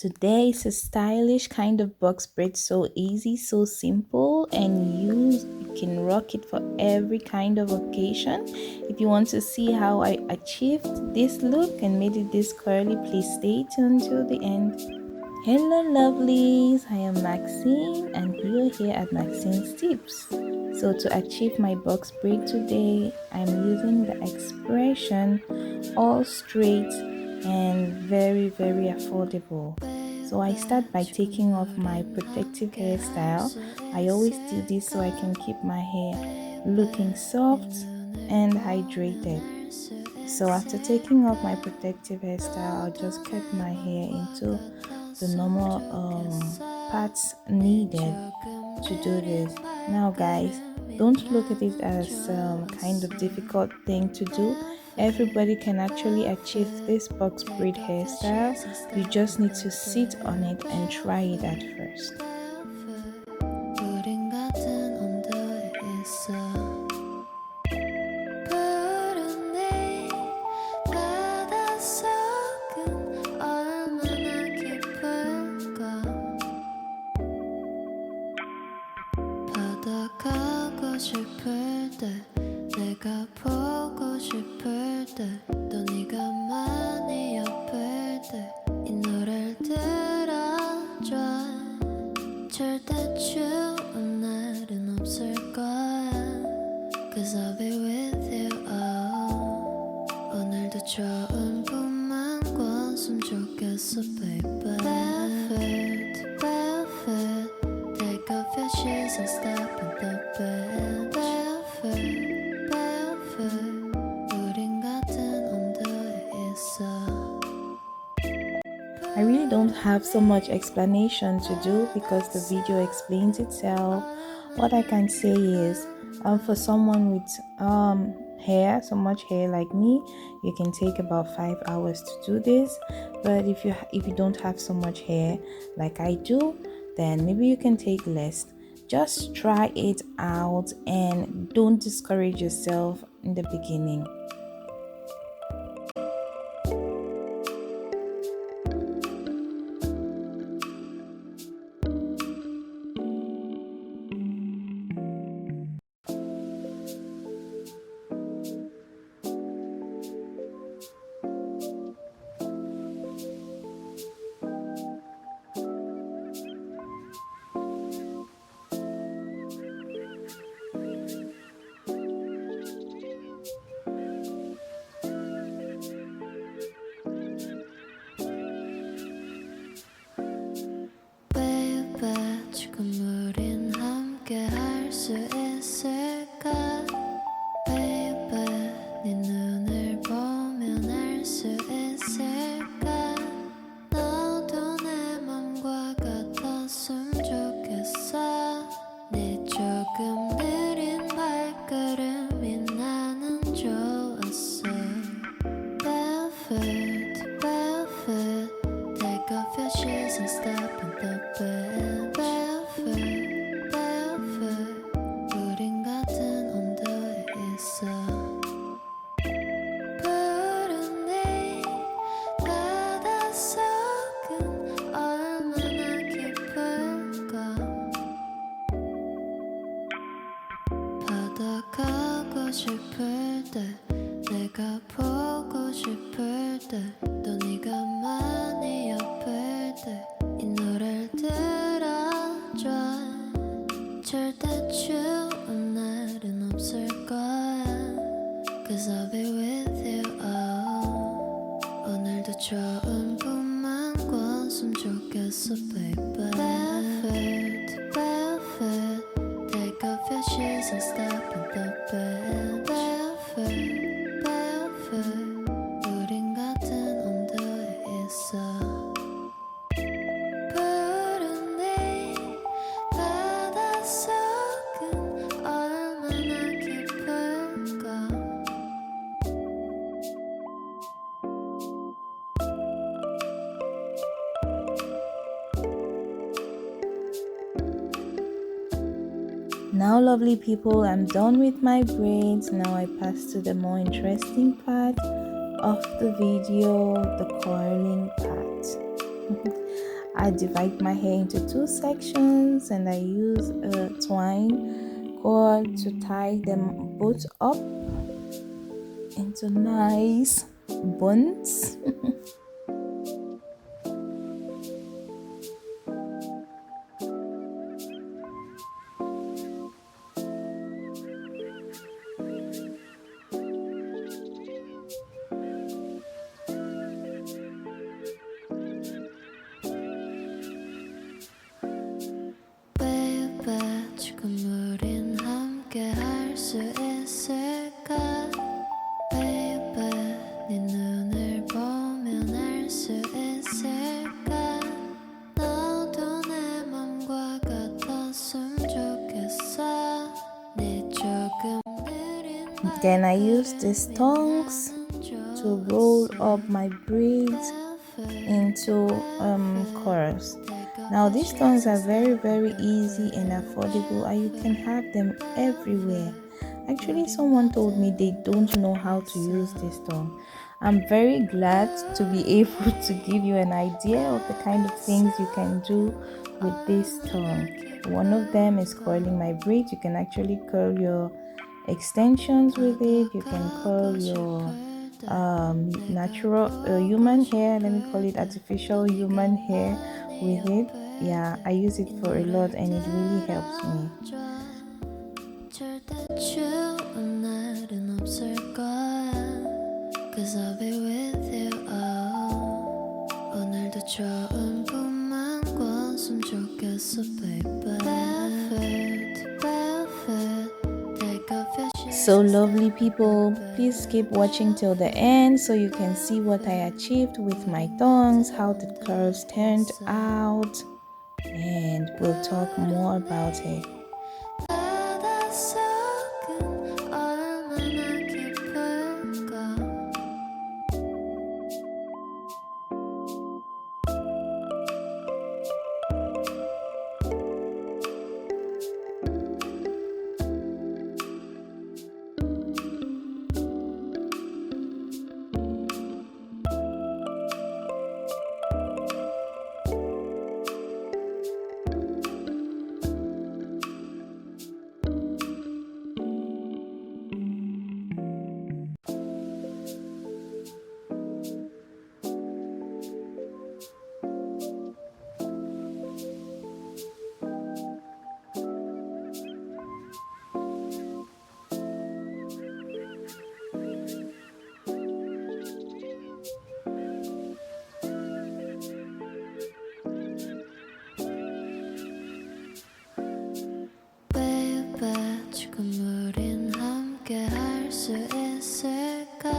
Today is a stylish kind of box braid, so easy, so simple, and you can rock it for every kind of occasion. If you want to see how I achieved this look and made it this curly, please stay tuned till the end. Hello lovelies, I am Maxine and you're here at Maxine's Tips. So to achieve my box braid today, I'm using the expression all straight and very affordable. So I start by taking off my protective hairstyle. I always do this so I can keep my hair looking soft and hydrated. So after taking off my protective hairstyle, I'll just cut my hair into the normal parts needed to do this. Now guys, don't look at it as kind of difficult thing to do. Everybody can actually achieve this box braid hairstyle. You just need to sit on it and try it at first. 싶을 때 내가 보고 싶을 때 또 네가 많이 아플 때 이 노래를 들어줘 절대 추운 날은 없을 거야 Cause I'll be with you oh. 오늘도 좋은 꿈만 꿨으면 좋겠어 baby Barefoot, barefoot Take off your shoes and step in the bed I really don't have so much explanation to do because the video explains itself. What I can say is for someone with hair, so much hair like me, you can take about 5 hours to do this. But if you don't have so much hair like I do, then maybe you can take less. Just try it out and don't discourage yourself in the beginning. 지금 우린 함께 할 수 있을까 Baby 네 눈을 보면 알 수 있을까 너도 내 맘과 같았으면 좋겠어 네 조금 느린 발걸음이 나는 좋았어 Barefoot, barefoot Take off your shoes and step in the bed 가고 싶을 때 내가 보고 싶을 때 또 네가 많이 아플 때 이 노래를 들어줘 절대 추운 날은 없을 거야 Cause I'll be with you oh. 오늘도 좋은 꿈만 꿨으면 좋겠어 baby Barefoot, barefoot Take off your shoes and step in the bed Barefoot, barefoot 우린 같은 온도에 있어 푸른 네 바닷속은 얼마나 깊을까 Now lovely people, I'm done with my braids. Now I pass to the more interesting part of the video, the coiling part. I divide my hair into two sections and I use a twine cord to tie them both up into nice buns. Baby, 지금 우린 함께 할 수 있을까? Baby, 네 눈을 보면 알 수 있을까? 너도 내 맘과 같았으면 좋겠어. 네 조금 느린 Then I use these thongs to roll up my braids into curls. Now these thongs are very easy and affordable, and you can have them everywhere. Actually, someone told me they don't know how to use this thong. I'm very glad to be able to give you an idea of the kind of things you can do with this thong. One of them is curling my braids. You can actually curl your extensions with it. You can curl your natural human hair, let me call it artificial human hair, with it. Yeah, I use it for a lot and it really helps me. 절대 추운 날은 없을 거야. 'Cause I'll be with you. 오늘도 좋은 꿈만 꿨으면 좋겠어, baby. Take off your shoes. So lovely people, please keep watching till the end so you can see what I achieved with my thongs, how the curls turned out, and we'll talk more about it. 바닷속은 얼마나 깊을까? 지금 우린 함께 할 수 있을까?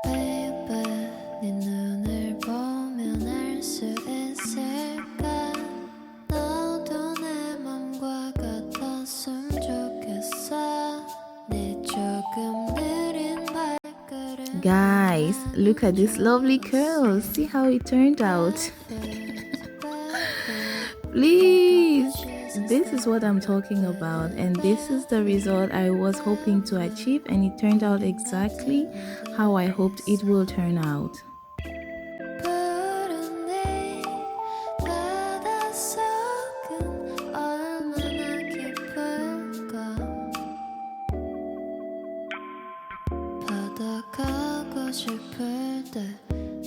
Baby, 네 눈을 보면 알 수 있을까? 너도 내 맘과 같았으면 좋겠어. 네 조금 느린 발걸음. Guys, look at these lovely curls. See how it turned out. Please, this is what I'm talking about, and this is the result I was hoping to achieve, and it turned out exactly how I hoped it will turn out. 푸른 네 바닷속은 얼마나 깊을까? 바다 가고 싶을 때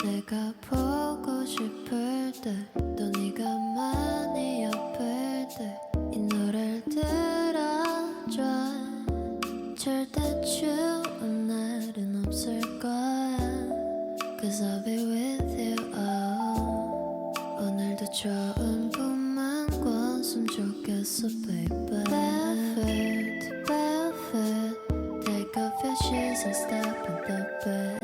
내가 보고 싶을 때 또 네가 많이 아플 때 이 노래를 들어줘. 절대 추운 날은 없을 거야. 'Cause I'll be with you. 오늘도 좋은 꿈만 꿨으면 좋겠어, baby. Barefoot, take off your shoes and step in the bed.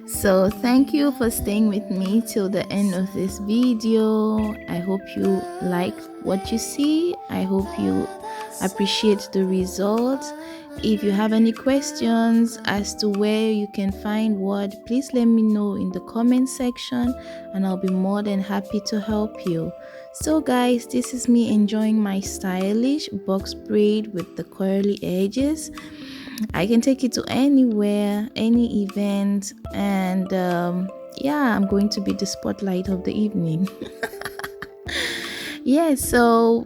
So thank you for staying with me till the end of this video. I hope you like what you see. I hope you appreciate the results. If you have any questions as to where you can find what, please let me know in the comment section and I'll be more than happy to help you. So guys, this is me enjoying my stylish box braid with the curly edges. I can take it to anywhere, any event, and yeah, I'm going to be the spotlight of the evening. Yes, so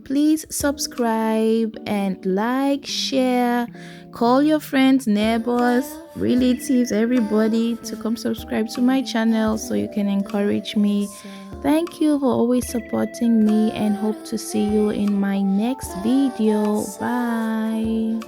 please subscribe and like, share, call your friends, neighbors, relatives, everybody to come subscribe to my channel so you can encourage me. Thank you for always supporting me and hope to see you in my next video. Bye.